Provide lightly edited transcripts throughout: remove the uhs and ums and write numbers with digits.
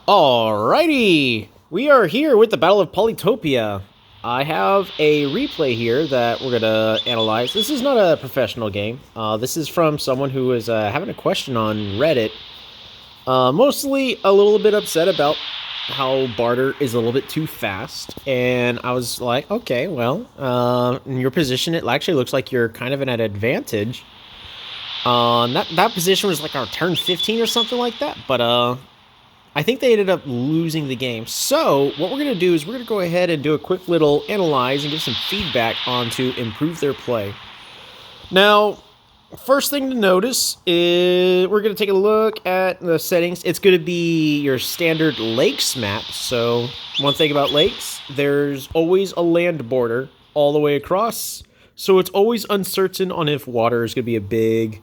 Alrighty, we are here with the Battle of Polytopia. I have a replay here that we're gonna analyze. This is not a professional game. This is from someone who was having a question on Reddit. Mostly a little bit upset about how Bardur is a little bit too fast. And I was like, okay, well, in your position, it actually looks like you're kind of at an advantage. That position was like our turn 15 or something like that. But, I think they ended up losing the game. So what we're going to do is we're going to go ahead and do a quick little analyze and give some feedback on to improve their play. Now, first thing to notice is we're going to take a look at the settings. It's going to be your standard lakes map. So one thing about lakes, there's always a land border all the way across. So it's always uncertain on if water is going to be a big,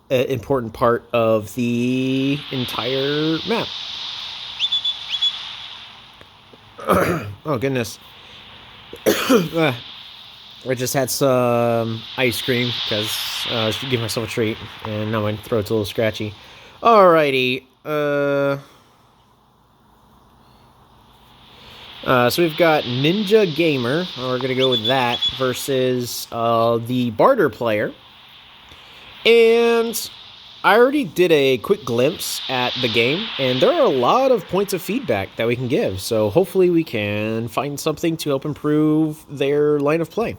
important part of the entire map. Oh, goodness. I just had some ice cream because I should give myself a treat, and now my throat's a little scratchy. Alrighty. So we've got Ninja Gamer. We're going to go with that versus the Bardur player. And I already did a quick glimpse at the game, and there are a lot of points of feedback that we can give, so hopefully we can find something to help improve their line of play.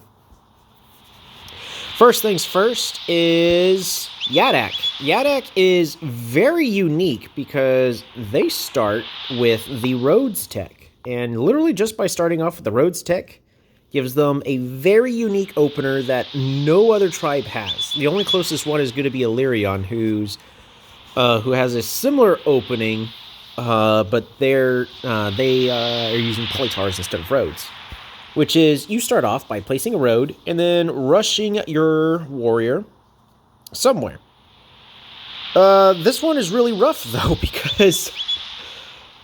First things first is Yadak. Yadak is very unique because they start with the Rhodes tech, and literally just by starting off with the Rhodes tech, gives them a very unique opener that no other tribe has. The only closest one is going to be Illyrion, who has a similar opening, but they are using Polytars instead of roads. Which is, you start off by placing a road and then rushing your warrior somewhere. This one is really rough, though, because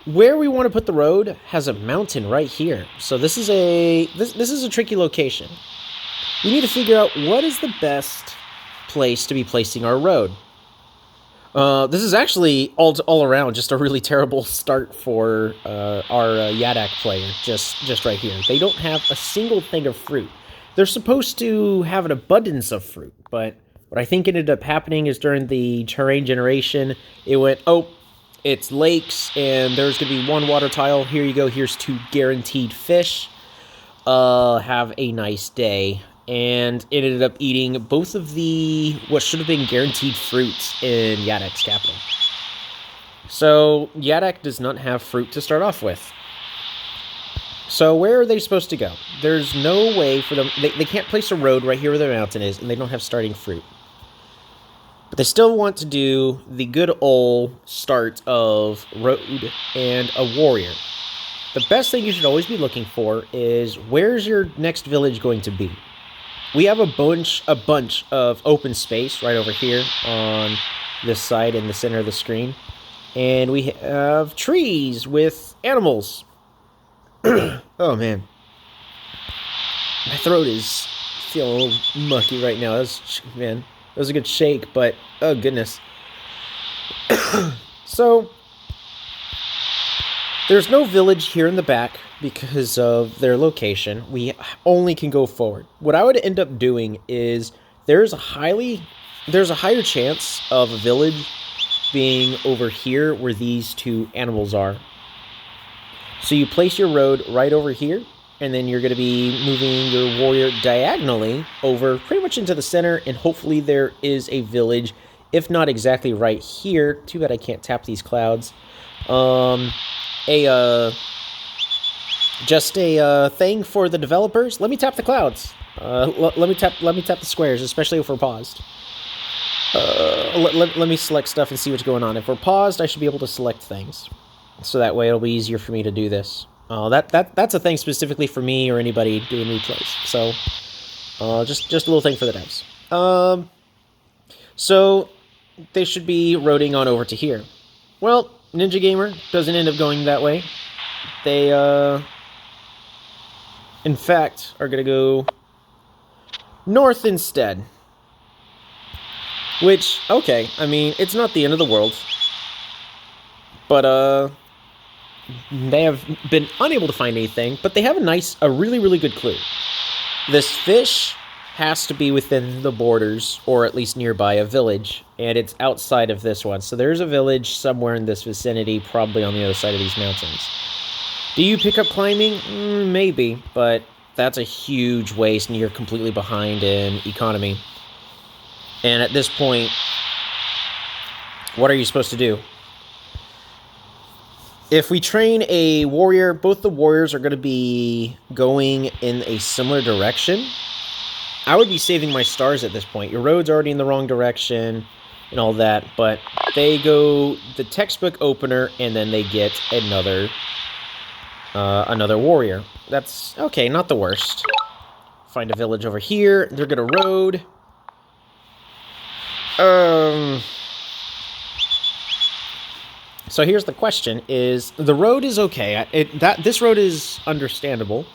where we want to put the road has a mountain right here. So this is a tricky location. We need to figure out what is the best place to be placing our road. This is actually all around just a really terrible start for our Yadak player, just right here. They don't have a single thing of fruit. They're supposed to have an abundance of fruit, but what I think ended up happening is during the terrain generation, it went, oh, it's lakes, and there's going to be one water tile. Here you go. Here's 2 guaranteed fish. Have a nice day. And it ended up eating both of the what should have been guaranteed fruits in Yadak's capital. So Yadak does not have fruit to start off with. So where are they supposed to go? There's no way for them. They can't place a road right here where the mountain is, and they don't have starting fruit. But they still want to do the good old start of road and a warrior. The best thing you should always be looking for is, where's your next village going to be? We have a bunch of open space right over here on this side in the center of the screen. And we have trees with animals. Oh, man. My throat is feeling a little mucky right now. That was a good shake, but oh goodness. So there's no village here in the back because of their location. We only can go forward. What I would end up doing is there's a higher chance of a village being over here where these 2 animals are. So you place your road right over here, and then you're going to be moving your warrior diagonally over pretty much into the center, and hopefully there is a village, if not exactly right here. Too bad I can't tap these clouds. Just a thing for the developers. Let me tap the clouds. Let me tap the squares, especially if we're paused. Let me select stuff and see what's going on. If we're paused, I should be able to select things, so that way it'll be easier for me to do this. That's a thing specifically for me or anybody doing replays. So, just a little thing for the devs. So they should be roading on over to here. Well, Ninja Gamer doesn't end up going that way. They, in fact, are going to go north instead. Which, okay, I mean, it's not the end of the world. But, They have been unable to find anything, but they have a really, really good clue. This fish has to be within the borders, or at least nearby a village, and it's outside of this one. So there's a village somewhere in this vicinity, probably on the other side of these mountains. Do you pick up climbing? Maybe, but that's a huge waste, and you're completely behind in economy. And at this point, what are you supposed to do? If we train a warrior, both the warriors are going to be going in a similar direction. I would be saving my stars at this point. Your road's already in the wrong direction and all that, but they go the textbook opener, and then they get another warrior. That's okay, not the worst. Find a village over here. They're going to road. So here's the question: is the road is okay? This road is understandable,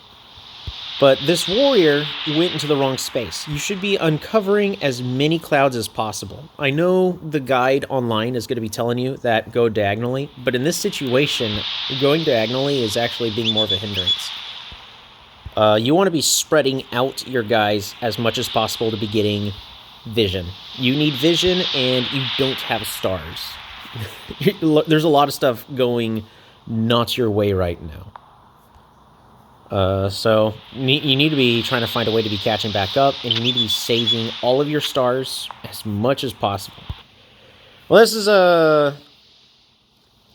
but this warrior went into the wrong space. You should be uncovering as many clouds as possible. I know the guide online is going to be telling you that go diagonally, but in this situation, going diagonally is actually being more of a hindrance. You want to be spreading out your guys as much as possible to be getting vision. You need vision, and you don't have stars. There's a lot of stuff going not your way right now. So you need to be trying to find a way to be catching back up, and you need to be saving all of your stars as much as possible. Well, this is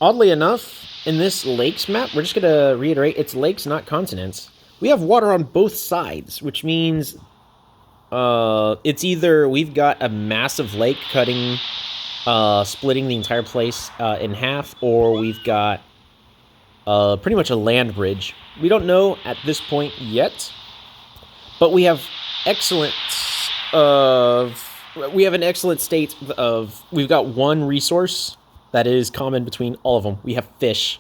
oddly enough, in this lakes map, we're just going to reiterate, it's lakes, not continents. We have water on both sides, which means it's either we've got a massive lake cutting... splitting the entire place in half, or we've got pretty much a land bridge. We don't know at this point yet, but we have an excellent state of, we've got one resource that is common between all of them. We have fish.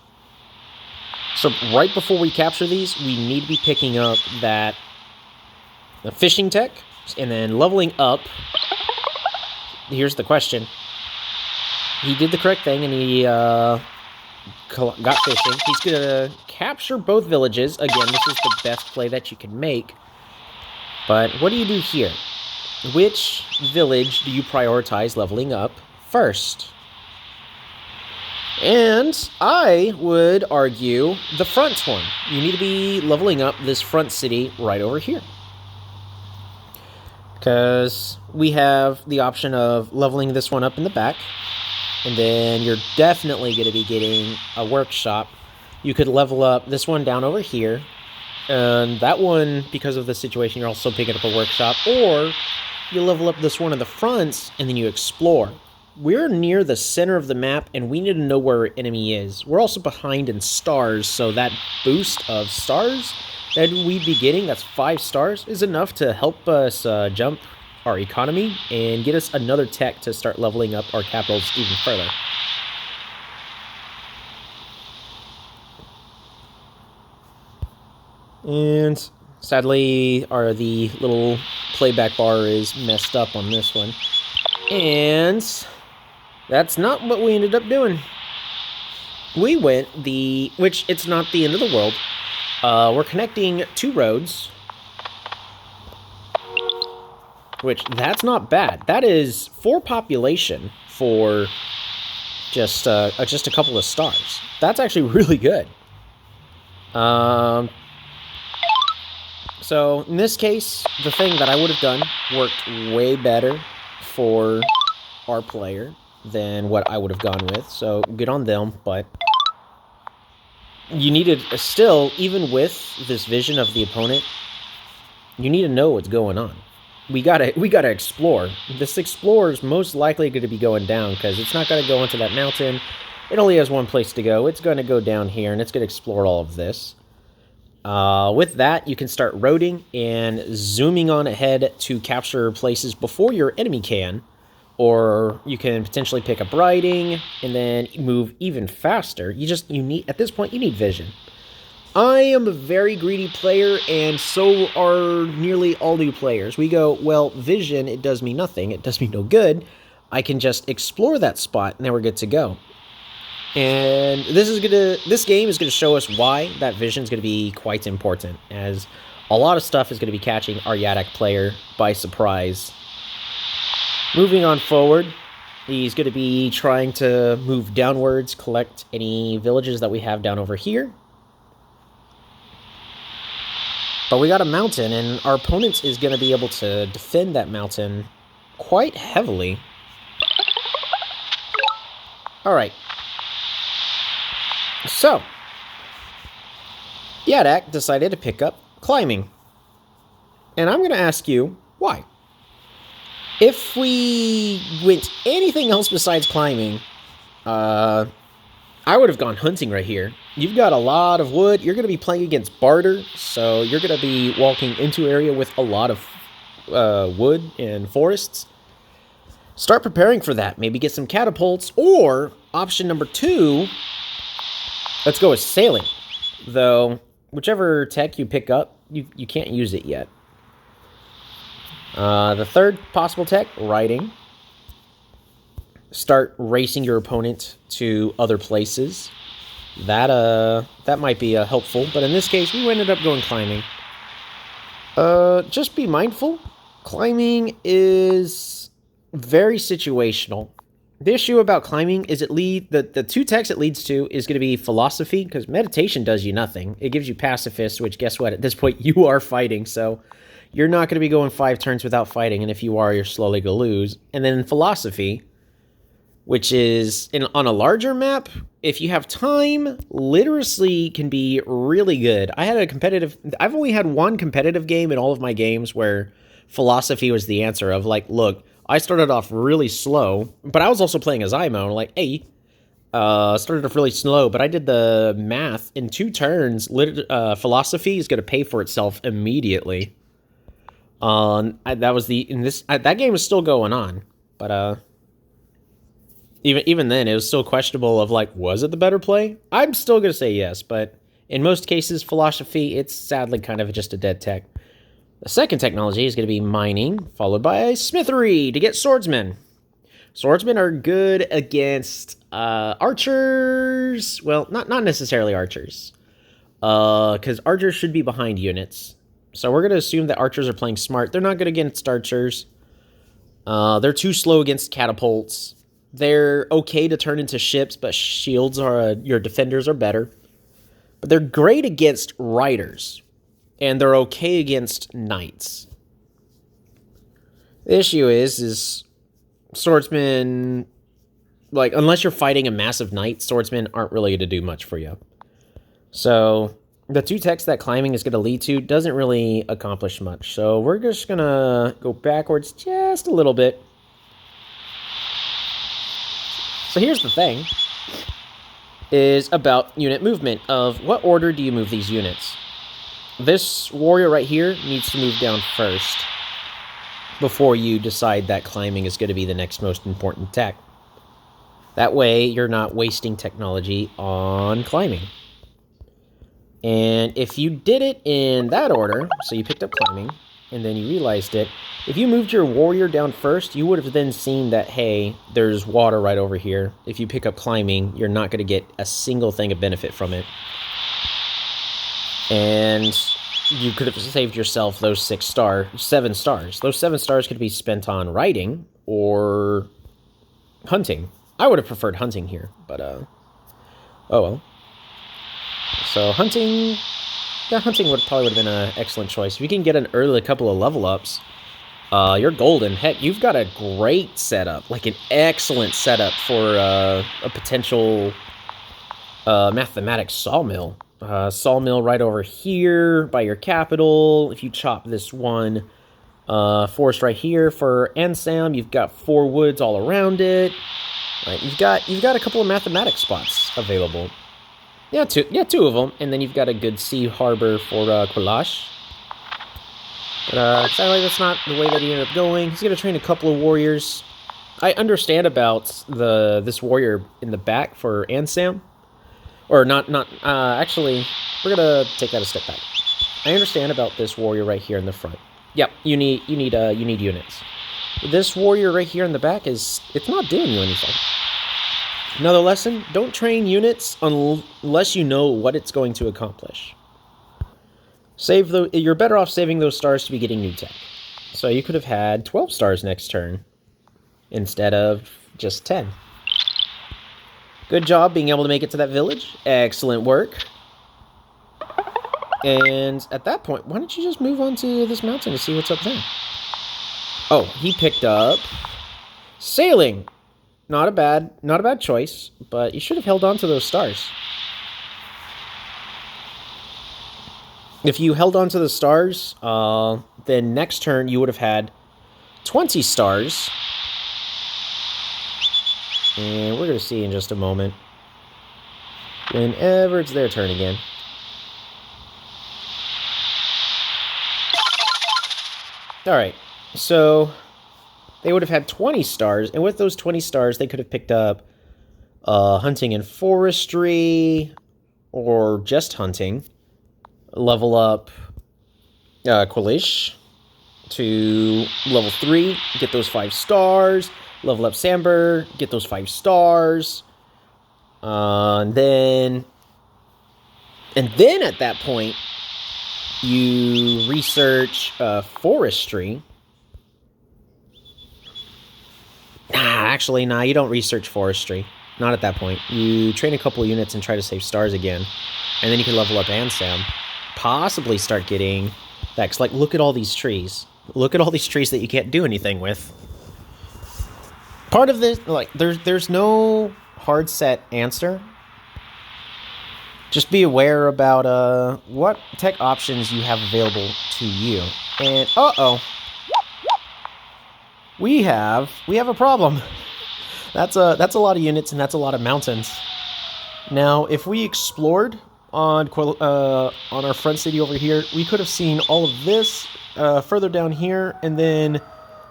So right before we capture these, we need to be picking up the fishing tech, and then leveling up. Here's the question. He did the correct thing, and he got fishing. He's going to capture both villages. Again, this is the best play that you can make. But what do you do here? Which village do you prioritize leveling up first? And I would argue the front one. You need to be leveling up this front city right over here. Because we have the option of leveling this one up in the back. And then you're definitely going to be getting a workshop. You could level up this one down over here. And that one, because of the situation, you're also picking up a workshop. Or you level up this one in the front, and then you explore. We're near the center of the map, and we need to know where our enemy is. We're also behind in stars, so that boost of stars that we'd be getting, that's 5 stars, is enough to help us jump our economy and get us another tech to start leveling up our capitals even further. And sadly, the little playback bar is messed up on this one. And that's not what we ended up doing. We went which it's not the end of the world. We're connecting 2 roads. Which, that's not bad. That is 4 population for just a couple of stars. That's actually really good. So, in this case, the thing that I would have done worked way better for our player than what I would have gone with. So, good on them, but you needed, still, even with this vision of the opponent, you need to know what's going on. We gotta explore. This explorer is most likely going to be going down, because it's not going to go into that mountain. It only has one place to go. It's going to go down here, and it's going to explore all of this. With that, you can start roading and zooming on ahead to capture places before your enemy can. Or you can potentially pick up riding and then move even faster. At this point, you need vision. I am a very greedy player, and so are nearly all new players. We go, well, vision, it does me nothing. It does me no good. I can just explore that spot, and then we're good to go. And this game is gonna show us why that vision is gonna be quite important, as a lot of stuff is gonna be catching our Yadak player by surprise. Moving on forward, he's gonna be trying to move downwards, collect any villages that we have down over here. But we got a mountain, and our opponent is gonna be able to defend that mountain quite heavily. Alright. So, Yadak decided to pick up climbing. And I'm going to ask you, why? If we went anything else besides climbing, I would have gone hunting right here. You've got a lot of wood. You're going to be playing against Bardur, so you're going to be walking into an area with a lot of wood and forests. Start preparing for that. Maybe get some catapults, or option number 2, let's go with sailing. Though, whichever tech you pick up, you can't use it yet. The third possible tech, riding. Start racing your opponent to other places. That might be helpful, but in this case, we ended up going climbing. Just be mindful. Climbing is very situational. The issue about climbing is the 2 techs it leads to is going to be philosophy, because meditation does you nothing. It gives you pacifist, which guess what? At this point, you are fighting, so you're not going to be going 5 turns without fighting, and if you are, you're slowly going to lose. And then philosophy, which is on a larger map, if you have time, literacy can be really good. I've only had one competitive game in all of my games where philosophy was the answer of, like, look, I started off really slow, but I was also playing as Imo, like, hey, started off really slow, but I did the math. In 2 turns, philosophy is going to pay for itself immediately. That game is still going on, but even then, it was still questionable of, like, was it the better play? I'm still going to say yes, but in most cases, philosophy, it's sadly kind of just a dead tech. The second technology is going to be mining, followed by smithery to get swordsmen. Swordsmen are good against archers. Well, not necessarily archers, because archers should be behind units. So we're going to assume that archers are playing smart. They're not good against archers. They're too slow against catapults. They're okay to turn into ships, but shields your defenders are better. But they're great against riders. And they're okay against knights. The issue is swordsmen, like, unless you're fighting a massive knight, swordsmen aren't really going to do much for you. So, the 2 techs that climbing is going to lead to doesn't really accomplish much. So, we're just going to go backwards just a little bit. So, here's the thing, is about unit movement, of what order do you move these units? This warrior right here needs to move down first before you decide that climbing is going to be the next most important tech. That way, you're not wasting technology on climbing. And if you did it in that order, so you picked up climbing, and then you realized it, if you moved your warrior down first, you would have then seen that, hey, there's water right over here. If you pick up climbing, you're not going to get a single thing of benefit from it. And you could have saved yourself those 7 stars. Those 7 stars could be spent on riding or hunting. I would have preferred hunting here, but, oh well. So hunting probably would have been an excellent choice. If you can get a couple of level ups, you're golden. Heck, you've got a great setup, like an excellent setup for a potential mathematics sawmill. Sawmill right over here by your capital. If you chop this one forest right here for Ansam, you've got 4 woods all around it. Right, you've got a couple of mathematics spots available. Yeah, 2 of them, and then you've got a good sea harbor for Kulash. But sadly, that's not the way that he ended up going. He's gonna train a couple of warriors. I understand about this warrior in the back for Ansam. Or actually, we're going to take that a step back. I understand about this warrior right here in the front. Yep, you need units. This warrior right here in the back it's not doing you anything. Another lesson, don't train units unless you know what it's going to accomplish. You're better off saving those stars to be getting new tech. So you could have had 12 stars next turn instead of just 10. Good job being able to make it to that village. Excellent work. And at that point, why don't you just move on to this mountain to see what's up there? Oh, he picked up sailing. Not a bad choice, but you should have held on to those stars. If you held on to the stars, then next turn you would have had 20 stars. And we're going to see in just a moment. Whenever it's their turn again. Alright, so they would have had 20 stars, and with those 20 stars, they could have picked up hunting and forestry, or just hunting. Level up Quilish to level 3, get those 5 stars. Level up Samber, get those 5 stars. And then at that point, you research forestry. Actually, you don't research forestry. Not at that point. You train a couple of units and try to save stars again. And then you can level up Ansam. Possibly start getting that. Like, look at all these trees. Look at all these trees that you can't do anything with. Part of this, like, there's no hard set answer. Just be aware about what tech options you have available to you. And we have a problem. That's a lot of units, and that's a lot of mountains. Now, if we explored on our front city over here, we could have seen all of this further down here, and then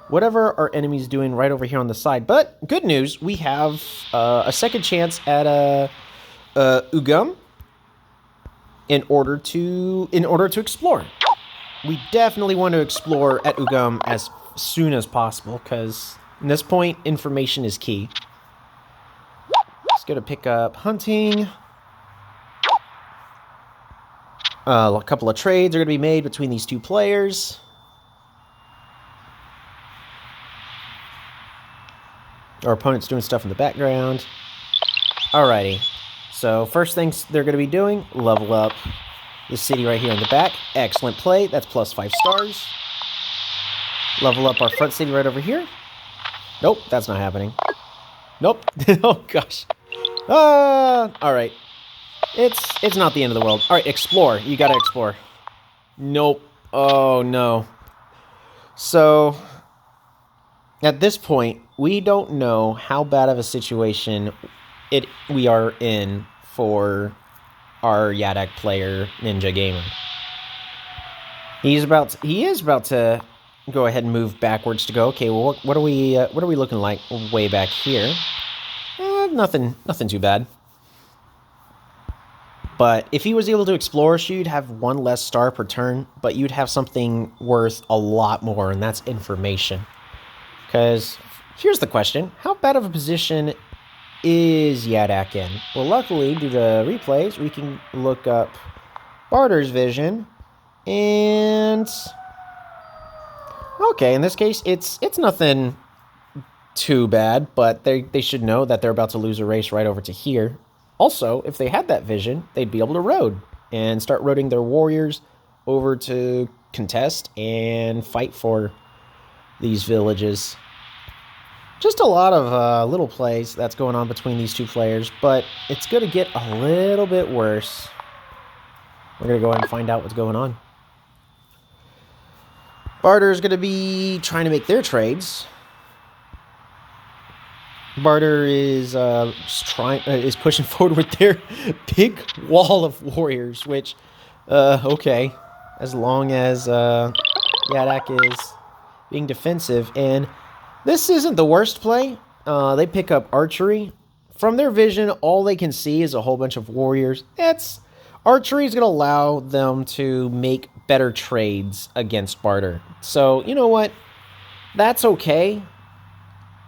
whatever our enemy's doing right over here on the side. But good news, we have a second chance at Ugum in order to explore. We definitely want to explore at Ugum as soon as possible, because at this point, information is key. Just going to pick up hunting. A couple of trades are going to be made between these two players. Our opponent's doing stuff in the background. Alrighty. So first things they're going to be doing, level up the city right here in the back. Excellent play. That's plus 5 stars. Level up our front city right over here. Nope, that's not happening. Nope. Oh, gosh. Alright. It's not the end of the world. Alright, explore. You gotta explore. Nope. Oh, no. So, at this point, we don't know how bad of a situation we are in for our Yadak player, Ninja Gamer. He is about to go ahead and move backwards to go. Okay, well, what are we looking like way back here? Nothing too bad. But if he was able to explore, you'd have 1 less star per turn, but you'd have something worth a lot more, and that's information. Because here's the question: how bad of a position is Yadak in? Well, luckily, due to replays, we can look up Bardur's vision, and okay, in this case, it's nothing too bad, but they should know that they're about to lose a race right over to here. Also, if they had that vision, they'd be able to road and start roading their warriors over to contest and fight for these villages. Just a lot of little plays that's going on between these two players, but it's going to get a little bit worse. We're going to go ahead and find out what's going on. Bardur is going to be trying to make their trades. Bardur is is pushing forward with their big wall of warriors, which, okay, as long as Yadak is being defensive. And this isn't the worst play. They pick up archery. From their vision, all they can see is a whole bunch of warriors. Archery is going to allow them to make better trades against Bardur. So, you know what? That's okay.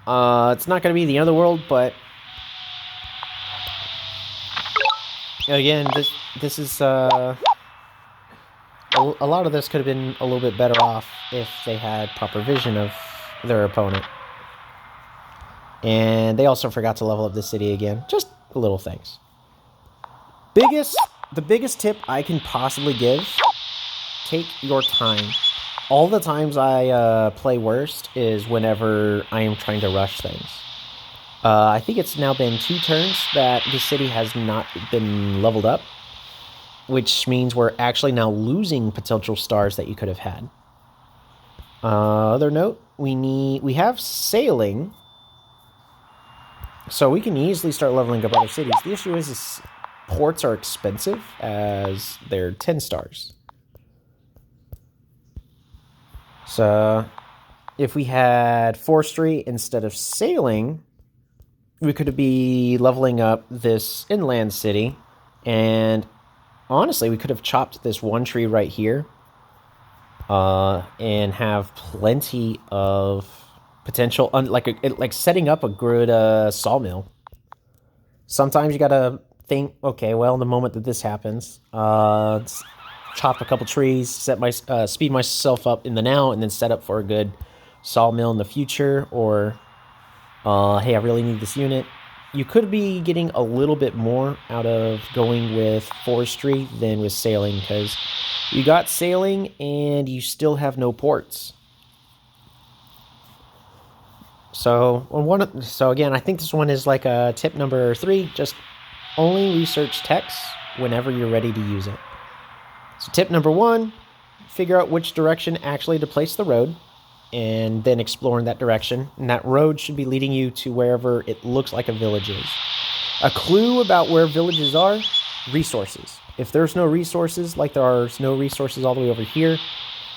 It's not going to be the end of the world, but again, this is a lot of this could have been a little bit better off if they had proper vision of their opponent. And they also forgot to level up the city again. Just little things. The biggest tip I can possibly give: take your time. All the times I play worst is whenever I am trying to rush things. I think it's now been 2 turns that the city has not been leveled up, which means we're actually now losing potential stars that you could have had. Other note, we have sailing, so we can easily start leveling up other cities. The issue is ports are expensive, as they're 10 stars. So if we had forestry instead of sailing, we could be leveling up this inland city, and honestly, we could have chopped this one tree right here and have plenty of potential, like setting up a good sawmill. Sometimes you gotta think, okay, well, the moment that this happens, chop a couple trees, speed myself up in the now, and then set up for a good sawmill in the future, or hey, I really need this unit. You could be getting a little bit more out of going with forestry than with sailing, because you got sailing and you still have no ports. So again, I think this one is like a tip number 3. Just only research text whenever you're ready to use it. So tip number 1, figure out which direction actually to place the road, and then explore in that direction. And that road should be leading you to wherever it looks like a village is. A clue about where villages are: resources. If there's no resources, like there's no resources all the way over here,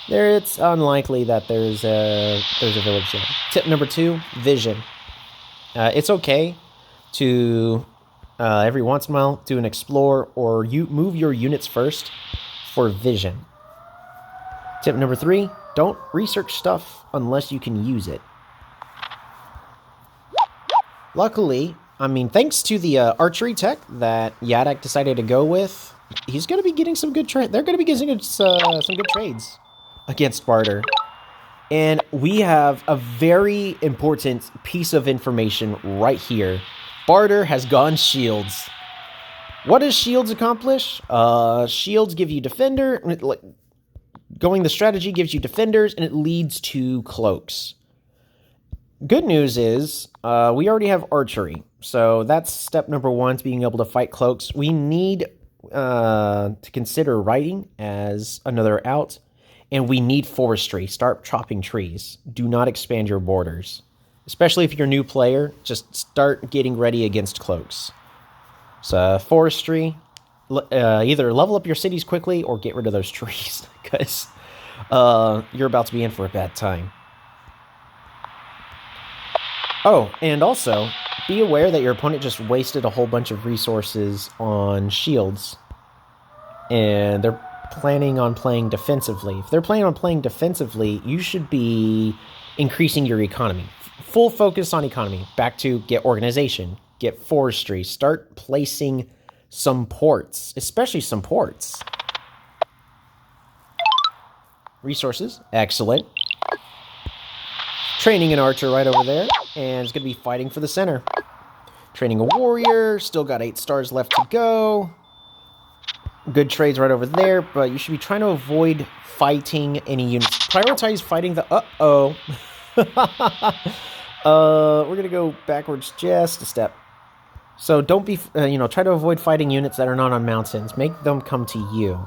it's unlikely that there's a village there. Tip number 2, vision. It's okay to every once in a while do an explore, or you move your units first for vision. Tip number 3, don't research stuff unless you can use it. Luckily, thanks to the archery tech that Yadak decided to go with, he's going to be getting some good trades. They're going to be getting some good trades against Bardur. And we have a very important piece of information right here. Bardur has gone shields. What does shields accomplish? Shields give you defender. Going the strategy gives you defenders, and it leads to cloaks. Good news is we already have archery. So that's step number 1 to being able to fight cloaks. We need to consider riding as another out. And we need forestry. Start chopping trees. Do not expand your borders. Especially if you're a new player, just start getting ready against cloaks. So forestry, either level up your cities quickly or get rid of those trees, because you're about to be in for a bad time. Oh, and also, be aware that your opponent just wasted a whole bunch of resources on shields. And they're planning on playing defensively. If they're planning on playing defensively, you should be increasing your economy. Full focus on economy. Back to get organization, get forestry, start placing some ports, especially some ports. Resources, excellent. Training an archer right over there, and it's going to be fighting for the center. Training a warrior, still got 8 stars left to go. Good trades right over there, but you should be trying to avoid fighting any units. Prioritize fighting the... Uh-oh. We're going to go backwards just a step. So don't be... try to avoid fighting units that are not on mountains. Make them come to you.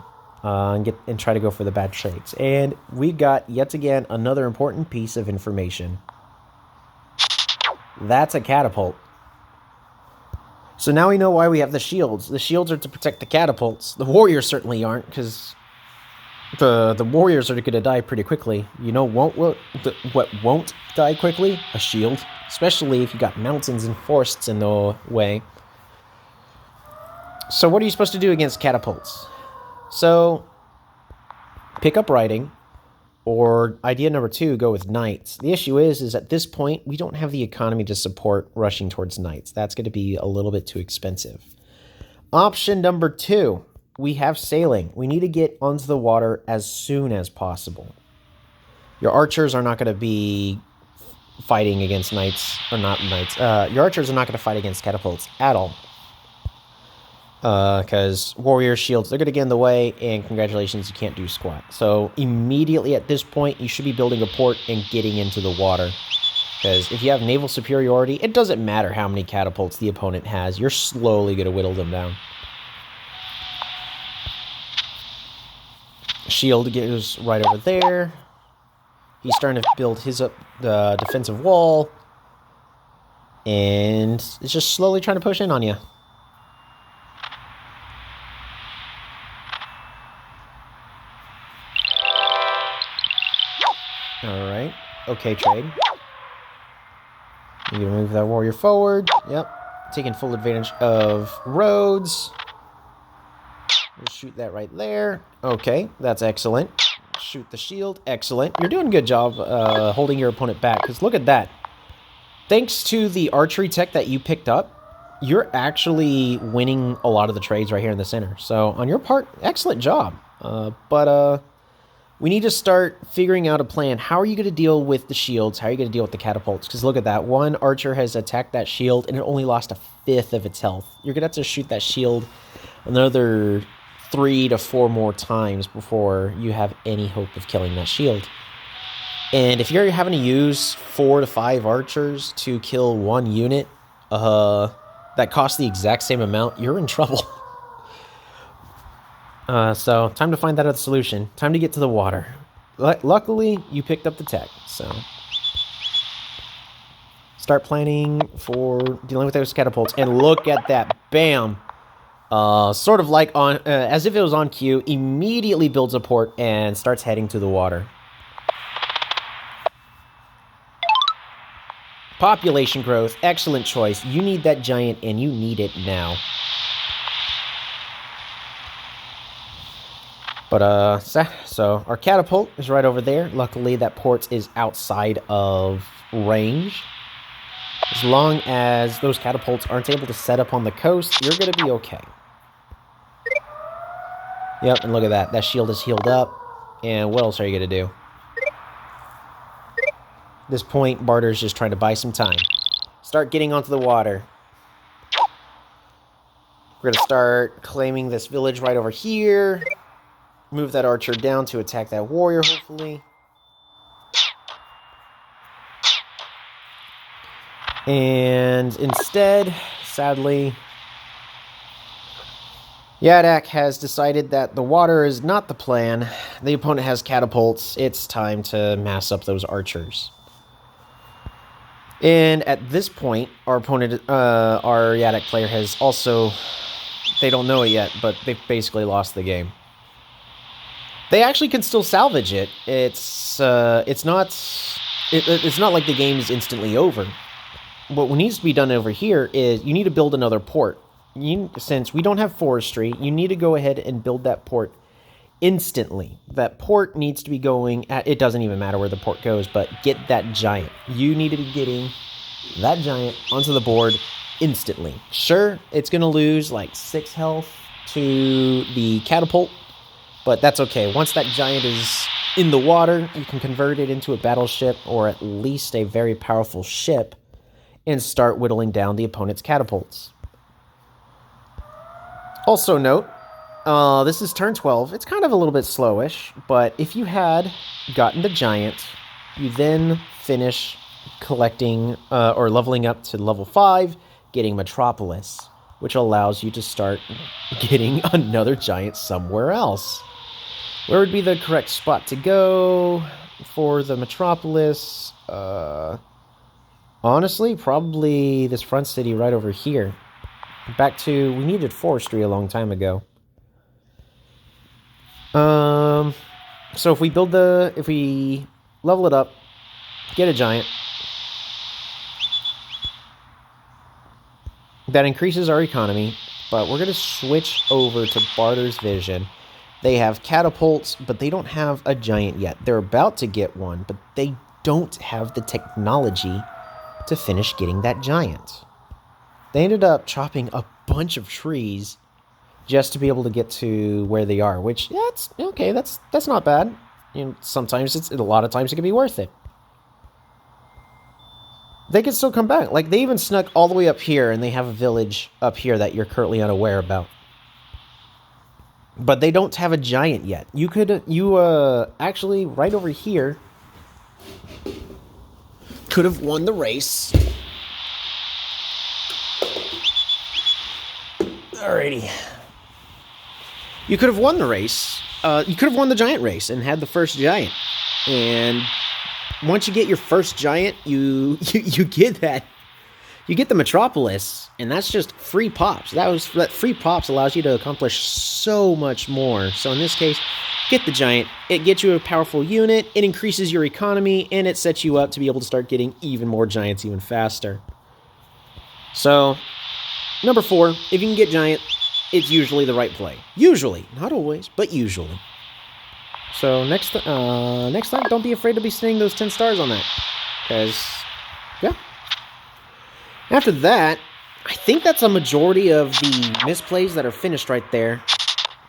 And try to go for the bad trades. And we got, yet again, another important piece of information. That's a catapult. So now we know why we have the shields. The shields are to protect the catapults. The warriors certainly aren't, because the warriors are going to die pretty quickly. You know what won't die quickly? A shield. Especially if you got mountains and forests in the way. So what are you supposed to do against catapults? So, pick up riding, or idea number 2, go with knights. The issue is at this point, we don't have the economy to support rushing towards knights. That's going to be a little bit too expensive. Option number 2. We have sailing. We need to get onto the water as soon as possible. Your archers are not going to be fighting against knights, or not knights. Your archers are not going to fight against catapults at all. Because warrior shields, they're going to get in the way, and congratulations, you can't do squat. So immediately at this point, you should be building a port and getting into the water. Because if you have naval superiority, it doesn't matter how many catapults the opponent has. You're slowly going to whittle them down. Shield goes right over there. He's starting to build his defensive wall. And it's just slowly trying to push in on you. Alright. Okay, trade. You're going to move that warrior forward. Yep. Taking full advantage of roads. We'll shoot that right there. Okay, that's excellent. Shoot the shield. Excellent. You're doing a good job holding your opponent back, because look at that. Thanks to the archery tech that you picked up, you're actually winning a lot of the trades right here in the center. So, on your part, excellent job. But we need to start figuring out a plan. How are you going to deal with the shields? How are you going to deal with the catapults? Because look at that. One archer has attacked that shield, and it only lost 1/5 of its health. You're going to have to shoot that shield another 3 to 4 more times before you have any hope of killing that shield. And if you're having to use 4 to 5 archers to kill one unit that costs the exact same amount, you're in trouble. So, time to find that other solution. Time to get to the water. Luckily, you picked up the tech, so... Start planning for dealing with those catapults. And look at that. Bam! Sort of like on... as if it was on cue, immediately builds a port and starts heading to the water. Population growth. Excellent choice. You need that giant, and you need it now. But, so, our catapult is right over there. Luckily, that port is outside of range. As long as those catapults aren't able to set up on the coast, you're going to be okay. Yep, and look at that. That shield is healed up. And what else are you going to do? At this point, Bardur's just trying to buy some time. Start getting onto the water. We're going to start claiming this village right over here. Move that archer down to attack that warrior, hopefully. And instead, sadly, Yadak has decided that the water is not the plan. The opponent has catapults. It's time to mass up those archers. And at this point, our opponent, our Yadak player has also... They don't know it yet, but they've basically lost the game. They actually can still salvage it. It's not like the game is instantly over. What needs to be done over here is you need to build another port. Since we don't have forestry, you need to go ahead and build that port instantly. That port needs to be going at... It doesn't even matter where the port goes, but get that giant. You need to be getting that giant onto the board instantly. Sure, it's going to lose like 6 health to the catapult, but that's okay. Once that giant is in the water, you can convert it into a battleship or at least a very powerful ship and start whittling down the opponent's catapults. Also note, this is turn 12. It's kind of a little bit slowish, but if you had gotten the giant, you then finish collecting or leveling up to level 5, getting Metropolis, which allows you to start getting another giant somewhere else. Where would be the correct spot to go for the Metropolis? Honestly, probably this front city right over here. Back to... We needed forestry a long time ago. So if we build the... If we level it up, get a giant. That increases our economy, but we're going to switch over to Bardur's Vision. They have catapults, but they don't have a giant yet. They're about to get one, but they don't have the technology to finish getting that giant. They ended up chopping a bunch of trees just to be able to get to where they are, which, yeah, it's okay. That's not bad. You know, sometimes a lot of times it can be worth it. They can still come back. Like, they even snuck all the way up here, and they have a village up here that you're currently unaware about. But they don't have a giant yet. You could, actually, right over here, could have won the race. Alrighty. You could have won the race. You could have won the giant race and had the first giant. And once you get your first giant, you get that. You get the Metropolis, and that's just free pops. That free pops allows you to accomplish so much more. So in this case, get the giant. It gets you a powerful unit. It increases your economy, and it sets you up to be able to start getting even more giants even faster. So, number 4, if you can get giant, it's usually the right play. Usually, not always, but usually. So next time, don't be afraid to be sitting those 10 stars on that, because yeah. After that, I think that's a majority of the misplays that are finished right there.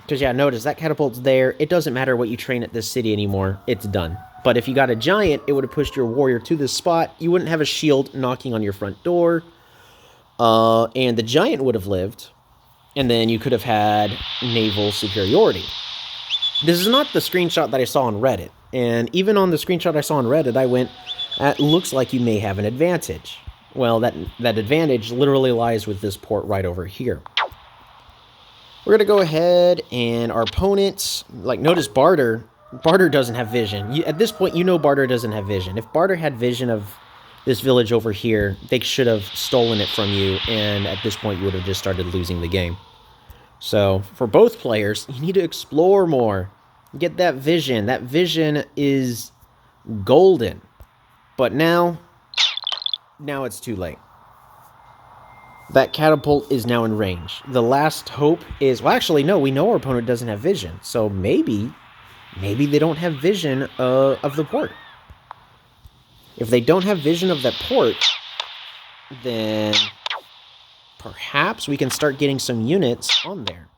Because, yeah, notice that catapult's there. It doesn't matter what you train at this city anymore. It's done. But if you got a giant, it would have pushed your warrior to this spot. You wouldn't have a shield knocking on your front door. And the giant would have lived. And then you could have had naval superiority. This is not the screenshot that I saw on Reddit. And even on the screenshot I saw on Reddit, I went, it looks like you may have an advantage. Well, that advantage literally lies with this port right over here. We're going to go ahead, and our opponents, like, notice Bardur doesn't have vision. At this point, you know Bardur doesn't have vision. If Bardur had vision of this village over here, they should have stolen it from you, and at this point, you would have just started losing the game. So, for both players, you need to explore more. Get that vision. That vision is golden. But now it's too late. That catapult is now in range. The last hope is... Well, actually, no. We know our opponent doesn't have vision. So maybe they don't have vision of the port. If they don't have vision of that port, then perhaps we can start getting some units on there.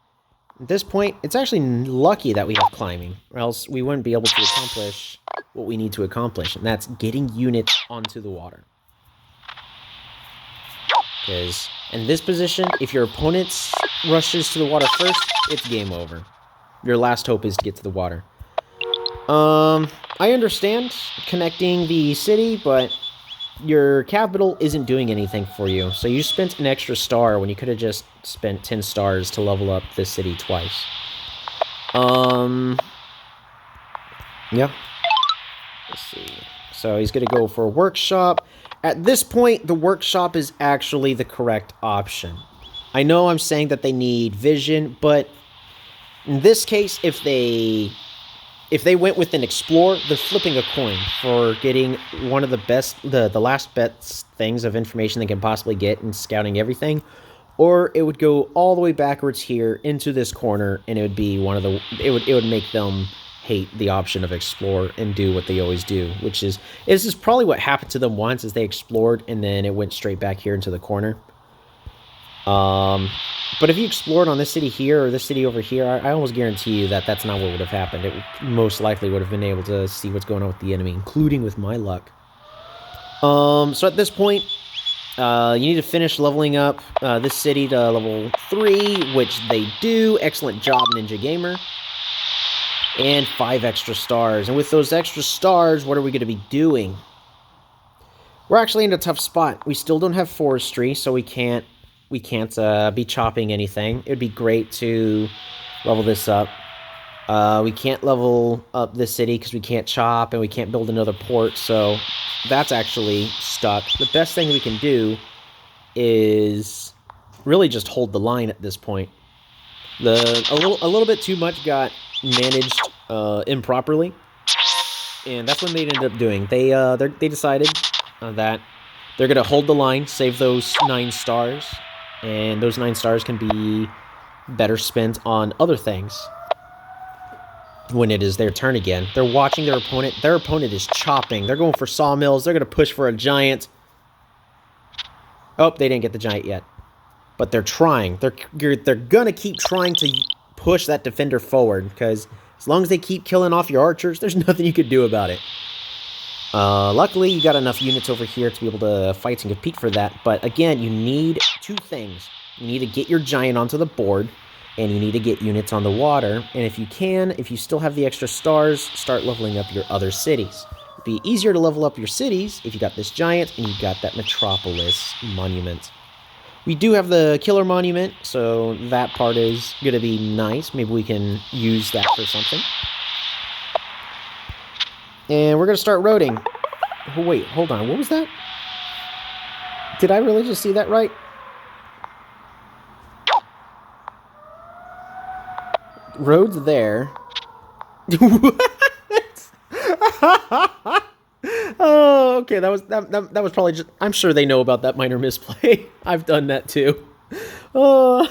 At this point, it's actually lucky that we have climbing, or else we wouldn't be able to accomplish what we need to accomplish, and that's getting units onto the water. Because in this position, if your opponent rushes to the water first, it's game over. Your last hope is to get to the water. I understand connecting the city, but your capital isn't doing anything for you. So you spent an extra star when you could have just spent 10 stars to level up this city twice. Yeah. Let's see. So he's going to go for a workshop. At this point, the workshop is actually the correct option. I know I'm saying that they need vision, but in this case, if they went with an explorer, they're flipping a coin for getting one of the best, the last best things of information they can possibly get in scouting everything, or it would go all the way backwards here into this corner, and it would be one of the, it would make them hate the option of explore and do what they always do, which is, this is probably what happened to them once, is they explored and then it went straight back here into the corner. But if you explored on this city here or this city over here, I almost guarantee you that that's not what would have happened. It most likely would have been able to see what's going on with the enemy, including with my luck. So at this point, you need to finish leveling up this city to level 3, which they do. Excellent job, Ninja Gamer. And 5 extra stars. And with those extra stars, what are we going to be doing? We're actually in a tough spot. We still don't have forestry, so we can't be chopping anything. It would be great to level this up. We can't level up this city because we can't chop and we can't build another port, so that's actually stuck. The best thing we can do is really just hold the line at this point. A little bit too much got managed improperly, and that's what they ended up doing. They decided that they're going to hold the line, save those 9 stars, and those 9 stars can be better spent on other things when it is their turn again. They're watching their opponent. Their opponent is chopping. They're going for sawmills. They're going to push for a giant. Oh, they didn't get the giant yet. But they're trying. They're gonna keep trying to push that defender forward, because as long as they keep killing off your archers, there's nothing you could do about it. Luckily, you got enough units over here to be able to fight and compete for that. But again, you need two things. You need to get your giant onto the board, and you need to get units on the water. And if you can, if you still have the extra stars, start leveling up your other cities. It'd be easier to level up your cities if you got this giant and you got that metropolis monument. We do have the killer monument, so that part is going to be nice. Maybe we can use that for something. And we're going to start roading. Oh, wait, hold on. What was that? Did I really just see that right? Road's there. What? Oh, okay. That was probably just. I'm sure they know about that minor misplay. I've done that too. Oh,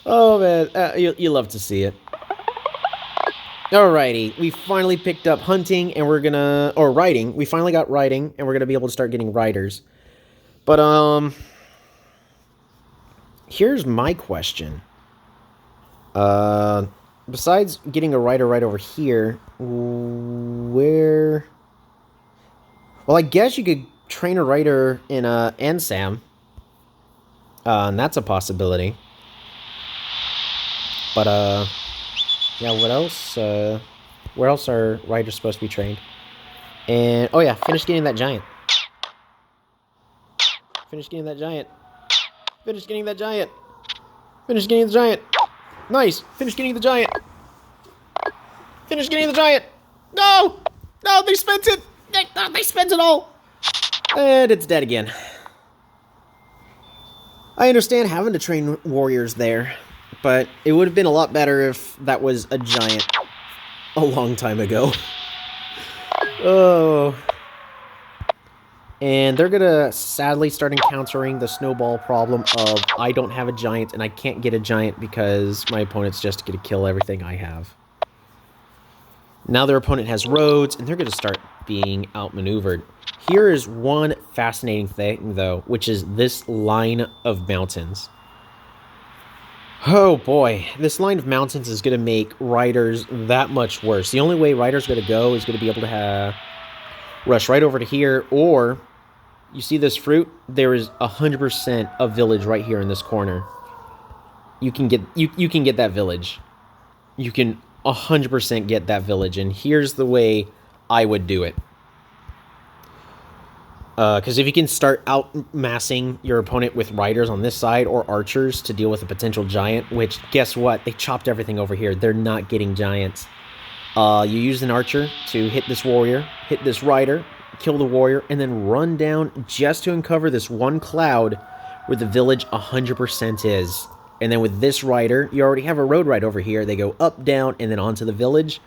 man, you love to see it. Alrighty, we finally picked up hunting, and we're gonna, or riding. We finally got riding, and we're gonna be able to start getting riders. But here's my question. Besides getting a rider right over here, where? Well, I guess you could train a rider in Ansam. And that's a possibility. But, yeah, what else? Where else are riders supposed to be trained? And, oh yeah, finish getting that giant. Finish getting that giant. Finish getting that giant. Finish getting the giant. Nice. Finish getting the giant. Finish getting the giant. No! No, they spent it! They spent it all! And it's dead again. I understand having to train warriors there, but it would have been a lot better if that was a giant a long time ago. Oh. And they're gonna sadly start encountering the snowball problem of I don't have a giant and I can't get a giant because my opponent's just gonna kill everything I have. Now their opponent has roads, and they're going to start being outmaneuvered. Here is one fascinating thing, though, which is this line of mountains. Oh boy, this line of mountains is going to make riders that much worse. The only way riders are going to go is going to be able to rush right over to here, or you see this fruit? There is 100% a village right here in this corner. You can get you can get that village. You can 100% get that village, and here's the way I would do it. Because if you can start outmassing your opponent with riders on this side or archers to deal with a potential giant, which, guess what? They chopped everything over here. They're not getting giants. You use an archer to hit this warrior, hit this rider, kill the warrior, and then run down just to uncover this one cloud where the village 100% is. And then with this rider, you already have a road right over here. They go up, down, and then onto the village.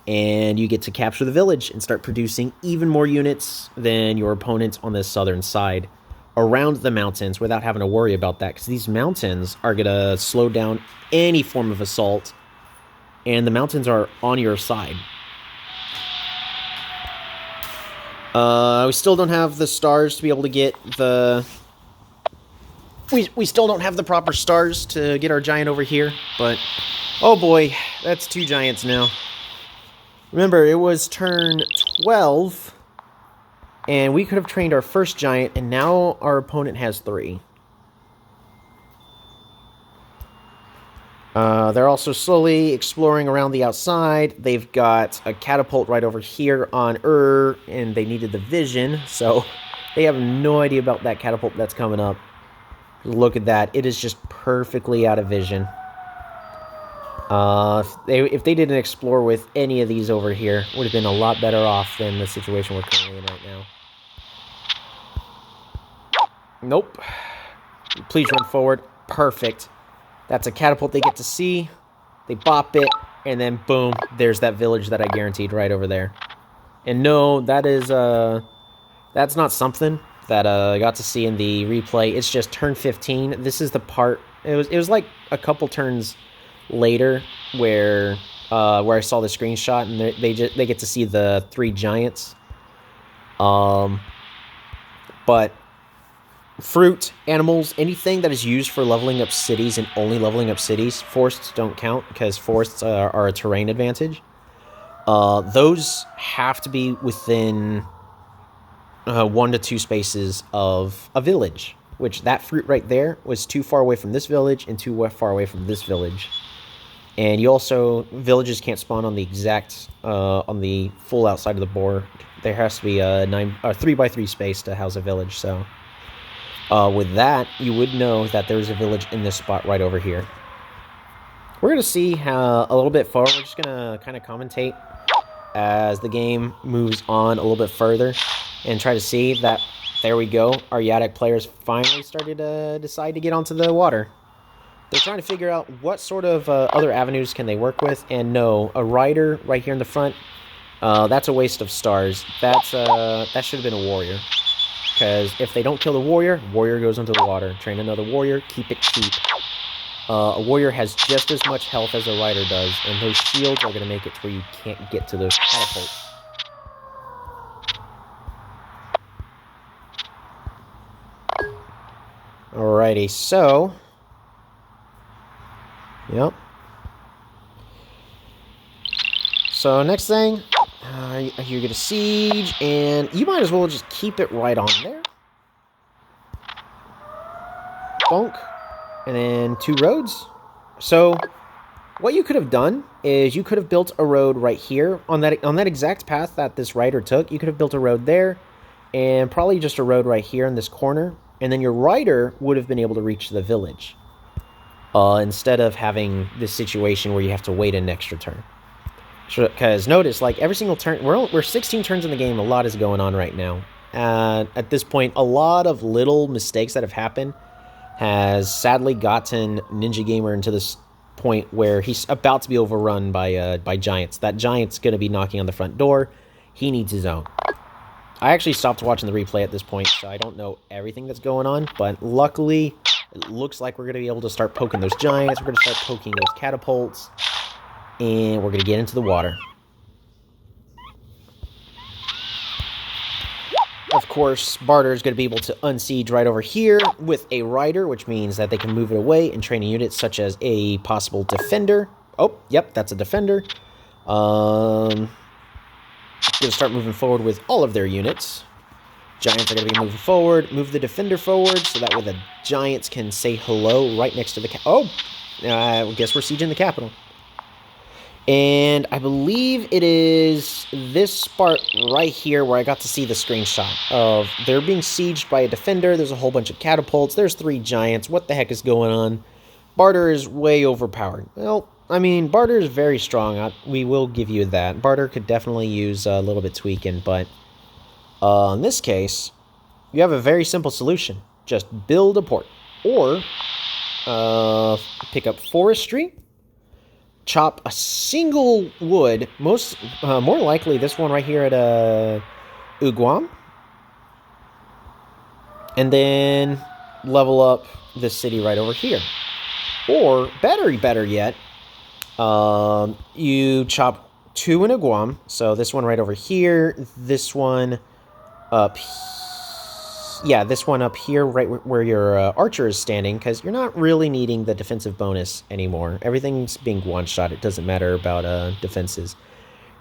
And you get to capture the village and start producing even more units than your opponents on this southern side around the mountains without having to worry about that. Because these mountains are going to slow down any form of assault. And the mountains are on your side. We still don't have the stars to be able to get the... We still don't have the proper stars to get our giant over here, but... Oh boy, that's 2 giants now. Remember, it was turn 12, and we could have trained our first giant, and now our opponent has 3. They're also slowly exploring around the outside. They've got a catapult right over here on and they needed the vision, so they have no idea about that catapult that's coming up. Look at that. It is just perfectly out of vision. If they didn't explore with any of these over here, would have been a lot better off than the situation we're currently in right now. Nope. Please run forward. Perfect. That's a catapult they get to see. They bop it, and then boom, there's that village that I guaranteed right over there. And no, that is, that's not something that I got to see in the replay. It's just turn 15. This is the part, it was like a couple turns later where I saw the screenshot, and they get to see the 3 giants. But fruit, animals, anything that is used for leveling up cities and only leveling up cities. Forests don't count because forests are a terrain advantage. Those have to be within 1 to 2 spaces of a village, which that fruit right there was too far away from this village and too far away from this village. And you also, villages can't spawn on the exact, on the full outside of the board. There has to be a 3x3 space to house a village, so with that, you would know that there's a village in this spot right over here. We're going to see how a little bit forward. We're just going to kind of commentate as the game moves on a little bit further and try to see that, there we go, our Yadak players finally started to decide to get onto the water. They're trying to figure out what sort of other avenues can they work with, and no, a rider right here in the front, that's a waste of stars. That should have been a warrior. Because if they don't kill the warrior, warrior goes into the water. Train another warrior, keep it cheap. A warrior has just as much health as a rider does, and those shields are going to make it to where you can't get to those catapults. Alrighty, so... Yep. So next thing, you get a siege, and you might as well just keep it right on there. Bonk. And then 2 roads. So what you could have done is you could have built a road right here on that exact path that this rider took. You could have built a road there, and probably just a road right here in this corner, and then your rider would have been able to reach the village. Instead of having this situation where you have to wait an extra turn. Because notice, like, every single turn, we're 16 turns in the game, a lot is going on right now. At this point, a lot of little mistakes that have happened has sadly gotten Ninja Gamer into this point where he's about to be overrun by giants. That giant's going to be knocking on the front door. He needs his own. I actually stopped watching the replay at this point, so I don't know everything that's going on, but luckily, it looks like we're going to be able to start poking those giants, we're going to start poking those catapults, and we're going to get into the water. Of course, Bardur is going to be able to unsiege right over here with a rider, which means that they can move it away and train a unit such as a possible defender. Oh, yep, that's a defender. Going to start moving forward with all of their units. Giants are going to be moving forward. Move the defender forward so that way the giants can say hello right next to the I guess we're sieging the capital. And I believe it is this part right here where I got to see the screenshot of they're being sieged by a defender. There's a whole bunch of catapults. There's 3 giants. What the heck is going on? Bardur is way overpowered. Well, I mean, Bardur is very strong. We will give you that. Bardur could definitely use a little bit tweaking, but in this case, you have a very simple solution. Just build a port. Or pick up forestry. Chop a single wood, more likely this one right here at Uguam, and then level up the city right over here. Or better yet, you chop 2 in Uguam, so this one right over here, this one up here. Yeah, this one up here, right where your archer is standing, because you're not really needing the defensive bonus anymore. Everything's being one-shot. It doesn't matter about defenses.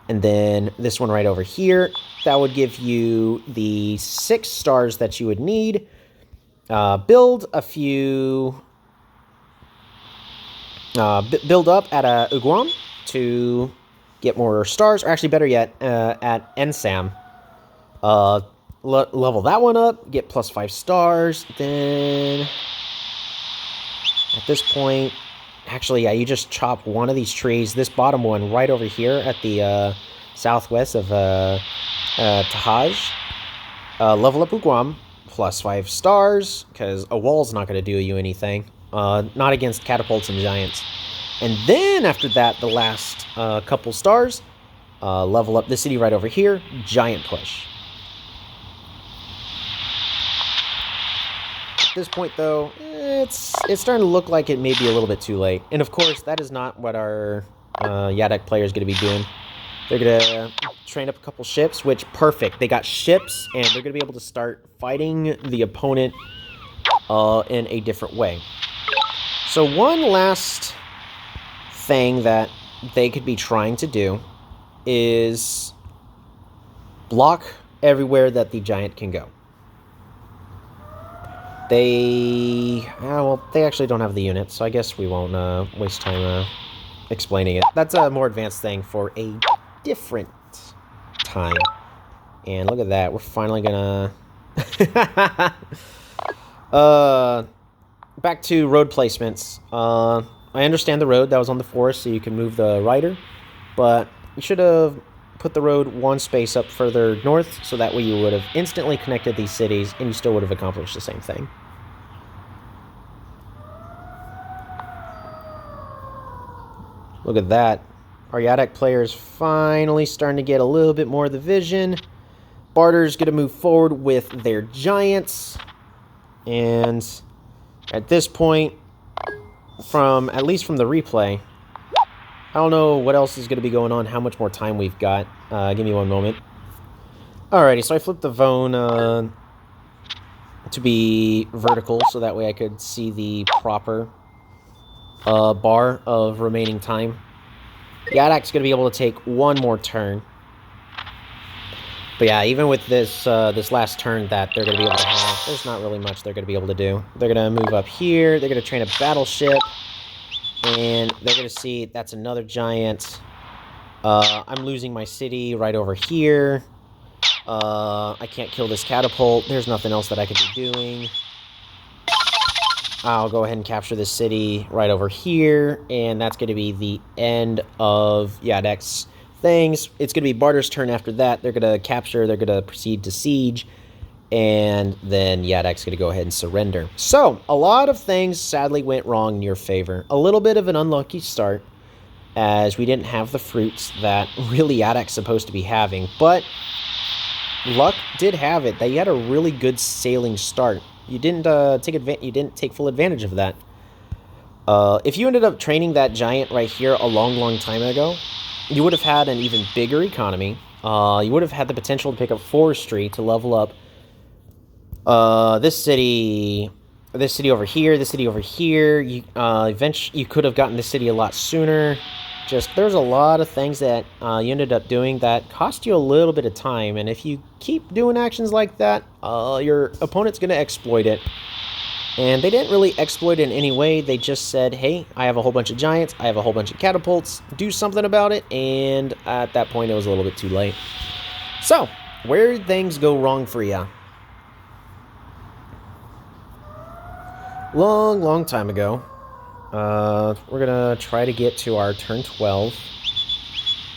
And then this one right over here, that would give you the 6 stars that you would need. Build a few... build up at Uguam to get more stars, or actually better yet, at Ensam. Level that one up, get +5 stars, then at this point, actually, yeah, you just chop one of these trees, this bottom one right over here at the southwest of Tahaj, level up Uguam, +5 stars, because a wall's not going to do you anything, not against catapults and giants. And then after that, the last couple stars, level up the city right over here, giant push. At this point, though, it's starting to look like it may be a little bit too late. And of course, that is not what our Yadak player is going to be doing. They're going to train up a couple ships, which, perfect. They got ships, and they're going to be able to start fighting the opponent in a different way. So one last thing that they could be trying to do is block everywhere that the giant can go. They actually don't have the units, so I guess we won't waste time explaining it. That's a more advanced thing for a different time. And look at that, we're finally gonna... back to road placements. I understand the road that was on the forest, so you can move the rider, but you should have put the road one space up further north, so that way you would have instantly connected these cities, and you still would have accomplished the same thing. Look at that. Our Yadak players finally starting to get a little bit more of the vision. Bardur's going to move forward with their giants, and at this point, at least from the replay, I don't know what else is going to be going on, how much more time we've got. Give me one moment. Alrighty, so I flipped the phone to be vertical, so that way I could see the proper bar of remaining time. Yadak's going to be able to take one more turn. But yeah, even with this this last turn that they're going to be able to have, there's not really much they're going to be able to do. They're going to move up here, they're going to train a battleship, and they're going to see that's another giant. I'm losing my city right over here. I can't kill this catapult. There's nothing else that I could be doing. I'll go ahead and capture this city right over here, and that's going to be the end of Yadak's things. It's going to be Bardur's turn after that. They're going to capture, they're going to proceed to siege, and then Yadak's going to go ahead and surrender. So, a lot of things sadly went wrong in your favor. A little bit of an unlucky start, as we didn't have the fruits that really Yadak's supposed to be having, but luck did have it that you had a really good sailing start. You didn't take full advantage of that. If you ended up training that giant right here a long time ago, you would have had an even bigger economy. You would have had the potential to pick up forestry to level up this city over here, this city over here. Eventually, you could have gotten this city a lot sooner. There's a lot of things that you ended up doing that cost you a little bit of time, and if you keep doing actions like that, your opponent's going to exploit it. And they didn't really exploit it in any way. They just said, hey, I have a whole bunch of giants, I have a whole bunch of catapults, do something about it, and at that point it was a little bit too late. So, where did things go wrong for ya? Long time ago. We're gonna try to get to our turn 12.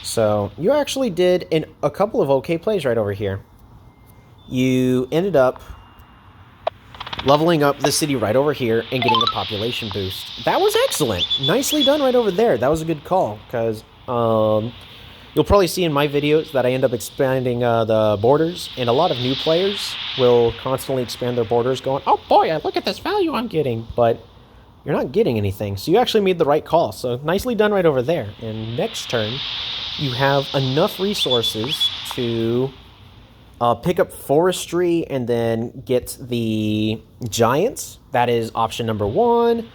So, you actually did a couple of okay plays right over here. You ended up leveling up the city right over here and getting a population boost. That was excellent. Nicely done right over there. That was a good call, because you'll probably see in my videos that I end up expanding the borders, and a lot of new players will constantly expand their borders going, oh boy, look at this value I'm getting, but you're not getting anything. So you actually made the right call. So nicely done right over there. And next turn, you have enough resources to pick up forestry and then get the giants. That is option number one.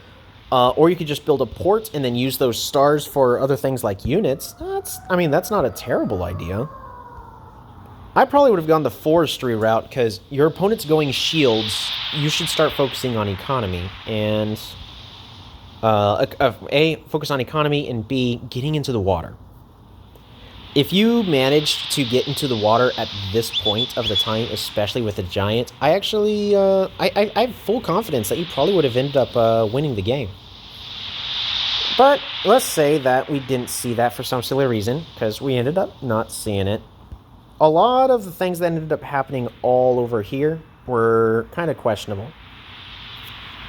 Or you could just build a port and then use those stars for other things like units. That's not a terrible idea. I probably would have gone the forestry route, because your opponent's going shields. You should start focusing on economy. And A, focus on economy, and B, getting into the water. If you managed to get into the water at this point of the time, especially with a giant, I actually, I have full confidence that you probably would have ended up winning the game. But let's say that we didn't see that for some silly reason, because we ended up not seeing it. A lot of the things that ended up happening all over here were kind of questionable.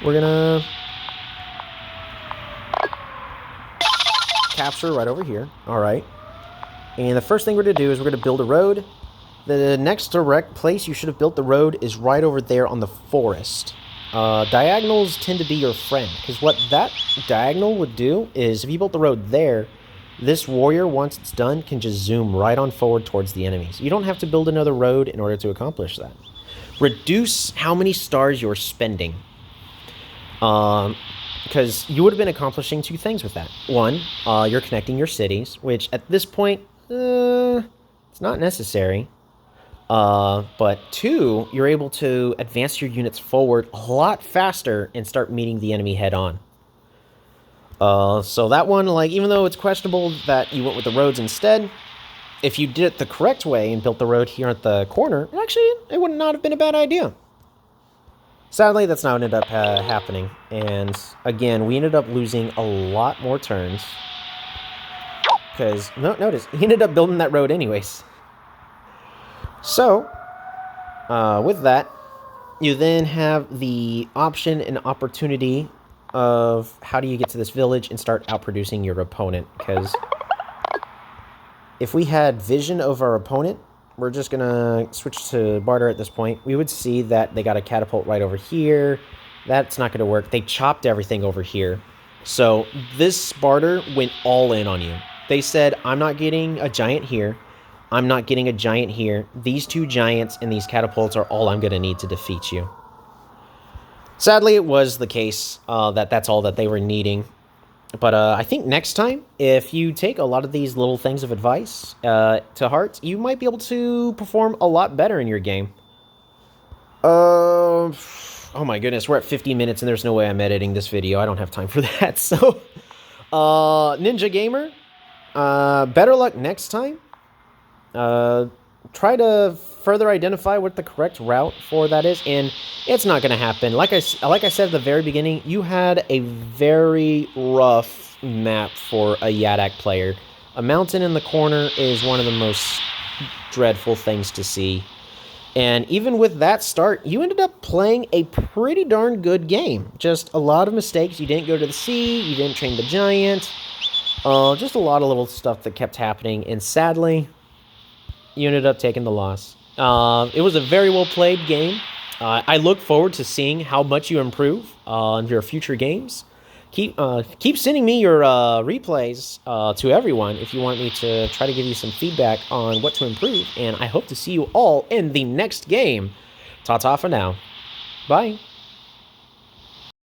We're gonna capture right over here. All right. And the first thing we're going to do is we're going to build a road. The next direct place you should have built the road is right over there on the forest. Diagonals tend to be your friend, because what that diagonal would do is if you built the road there, this warrior, once it's done, can just zoom right on forward towards the enemies. You don't have to build another road in order to accomplish that. Reduce how many stars you're spending. Because you would have been accomplishing two things with that. One, you're connecting your cities, which at this point, it's not necessary. But two, you're able to advance your units forward a lot faster and start meeting the enemy head on. So that one, like, even though it's questionable that you went with the roads instead, if you did it the correct way and built the road here at the corner, it would not have been a bad idea. Sadly, that's not what ended up happening. And again, we ended up losing a lot more turns. Because, notice, he ended up building that road anyways. So, with that, you then have the option and opportunity of how do you get to this village and start outproducing your opponent. Because if we had vision of our opponent, we're just going to switch to Bardur at this point. We would see that they got a catapult right over here. That's not going to work. They chopped everything over here. So this Bardur went all in on you. They said, I'm not getting a giant here. I'm not getting a giant here. These two giants and these catapults are all I'm going to need to defeat you. Sadly, it was the case that that's all that they were needing. But I think next time, if you take a lot of these little things of advice to heart, you might be able to perform a lot better in your game. Oh my goodness, we're at 50 minutes and there's no way I'm editing this video. I don't have time for that. So, Ninja Gamer, better luck next time. Try to further identify what the correct route for that is, and it's not going to happen. Like I said at the very beginning, you had a very rough map for a Yadak player. A mountain in the corner is one of the most dreadful things to see. And even with that start, you ended up playing a pretty darn good game. Just a lot of mistakes. You didn't go to the sea, you didn't train the giant. Just a lot of little stuff that kept happening, and sadly, you ended up taking the loss. It was a very well-played game. I look forward to seeing how much you improve in your future games. Keep sending me your replays to everyone if you want me to try to give you some feedback on what to improve. And I hope to see you all in the next game. Ta-ta for now. Bye.